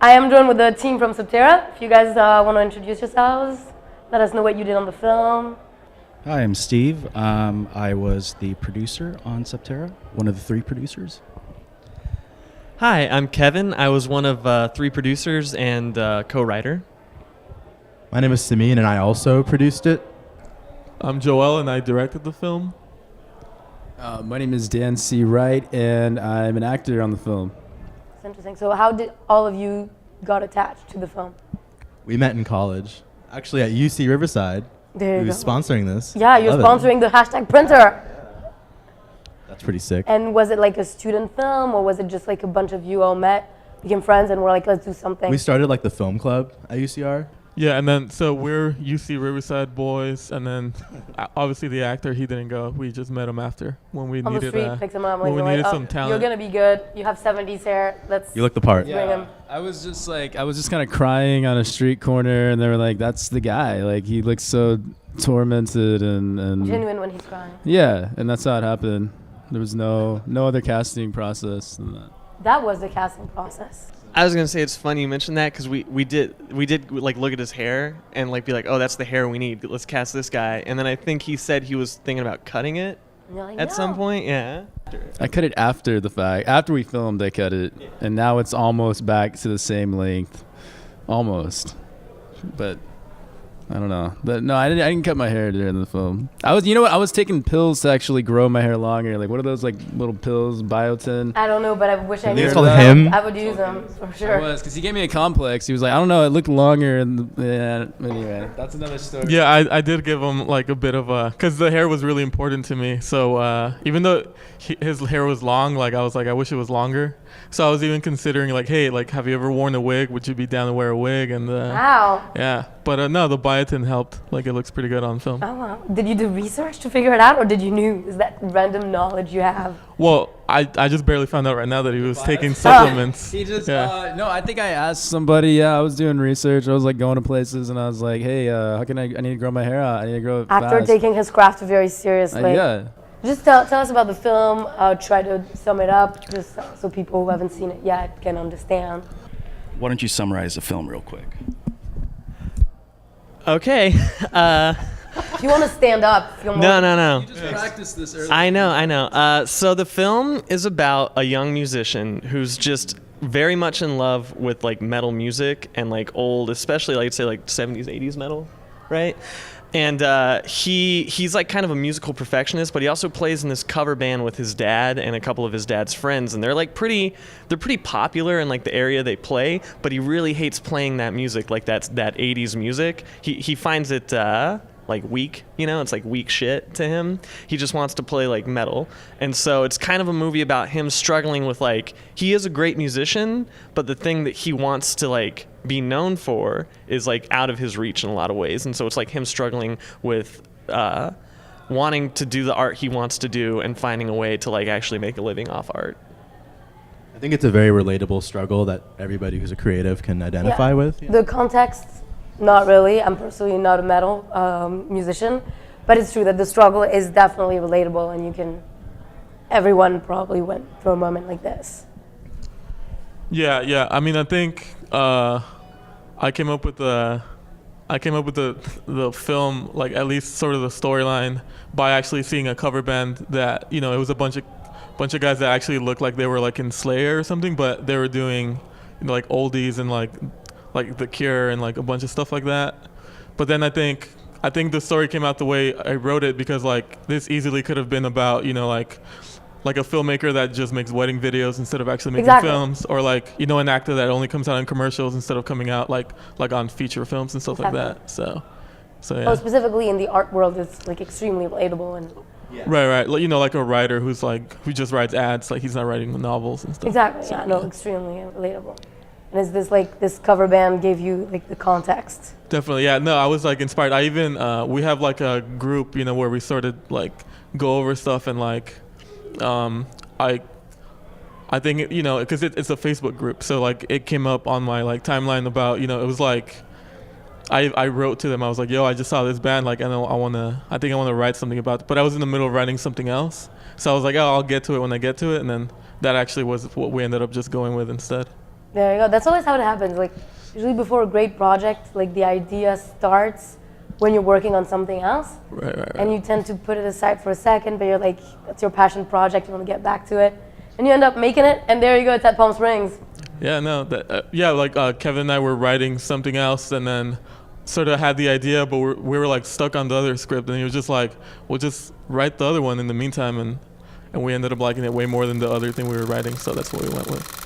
I am joined with the team from Subterra. If you guys want to introduce yourselves, let us know what you did on the film. Hi, I'm Steve. I was the producer on Subterra, one of the 3 producers. Hi, I'm Kevin. I was one of 3 producers and co-writer. My name is Samin, and I also produced it. I'm Joel, and I directed the film. My name is Dan C. Wright, and I'm an actor on the film. That's interesting. So how did all of you got attached to the film? We met in college, actually at UC Riverside. There you Who's go. sponsoring this? Yeah, you're Love sponsoring the hashtag printer. That's pretty sick. And was it like a student film, or was it just like a bunch of you all met, became friends, and were like, let's do something? We started like the film club at UCR. Yeah, and then so we're UC Riverside boys, and then obviously the actor, he didn't go. We just met him after when we on the needed street, picked him up, when we like, needed oh, some talent. you're gonna be good. You have 70s hair. Let's. You look the part. Bring him. I was just kind of crying on a street corner, and they were like, "That's the guy. Like, he looks so tormented and Genuine when he's crying. Yeah, and that's how it happened. There was no other casting process than that. That was the casting process. I was gonna say it's funny you mentioned that because we did like look at his hair and like be like, oh, that's the hair we need. Let's cast this guy. And then I think he said he was thinking about cutting it Like, at no. some point. Yeah. I cut it after the fact. After we filmed, I cut it, and now it's almost back to the same length, almost. But I don't know. But no, I didn't cut my hair during the film. I was taking pills to actually grow my hair longer. Like, what are those like little pills, biotin? I don't know, but I wish I knew. It's called him. I would use them for sure. It was because he gave me a complex. He was like, I don't know, it looked longer. And yeah, anyway, that's another story. Yeah, I did give him like a bit of a, because the hair was really important to me. So even though his hair was long, like I was like, I wish it was longer. So I was even considering like, hey, like, have you ever worn a wig? Would you be down to wear a wig? And Wow. yeah, but no, the biotin helped. Like, it looks pretty good on film. Oh wow. Did you do research to figure it out, or did you knew? Is that random knowledge you have? Well, I just barely found out right now that he was taking supplements. He just Yeah. no. I think I asked somebody. Yeah, I was doing research. I was like going to places, and I was like, hey, how can I need to grow my hair out. I need to grow it After fast. taking his craft very seriously. Yeah. Just tell us about the film. Try to sum it up, just so people who haven't seen it yet can understand. Why don't you summarize the film real quick? Okay. If you want to stand up, feel more. No. You just practiced this earlier. I know. So the film is about a young musician who's just very much in love with like metal music and like old, especially like say like 70s, 80s metal, right? And he's like kind of a musical perfectionist, but he also plays in this cover band with his dad and a couple of his dad's friends, and they're pretty popular in like the area they play. But he really hates playing that music, like that 80s music. He finds it like weak, it's like weak shit to him. He just wants to play like metal. And so it's kind of a movie about him struggling with like, he is a great musician, but the thing that he wants to like be known for is like out of his reach in a lot of ways. And so it's like him struggling with wanting to do the art he wants to do and finding a way to like actually make a living off art. I think it's a very relatable struggle that everybody who's a creative can identify with. The context, not really. I'm personally not a metal musician, but it's true that the struggle is definitely relatable, and everyone probably went through a moment like this. Yeah. I mean, I think I came up with the film, like at least sort of the storyline, by actually seeing a cover band that it was a bunch of guys that actually looked like they were like in Slayer or something, but they were doing like oldies and like The Cure and like a bunch of stuff like that. But then I think the story came out the way I wrote it, because like this easily could have been about like a filmmaker that just makes wedding videos instead of actually making films, or like an actor that only comes out in commercials instead of coming out like on feature films and stuff like that. So yeah. Oh, specifically in the art world, it's like extremely relatable and. Yeah. Right. Like a writer who just writes ads, like he's not writing the novels and stuff. Exactly. So, yeah. No, extremely relatable. And is this like this cover band gave you like the context? Definitely, yeah. No, I was like inspired. I even we have like a group, where we sort of like go over stuff, and like I think because it's a Facebook group, so like it came up on my like timeline about it was like I wrote to them. I was like, yo, I just saw this band, like, and I think I want to write something about it. But I was in the middle of writing something else, so I was like, oh, I'll get to it when I get to it, and then that actually was what we ended up just going with instead. There you go. That's always how it happens. Like usually before a great project, like the idea starts when you're working on something else, Right. and you tend to put it aside for a second. But you're like, it's your passion project. You want to get back to it, and you end up making it. And there you go. It's at Palm Springs. Yeah, no, like Kevin and I were writing something else, and then sort of had the idea, but we were like stuck on the other script, and he was just like, "We'll just write the other one in the meantime," and we ended up liking it way more than the other thing we were writing, so that's what we went with.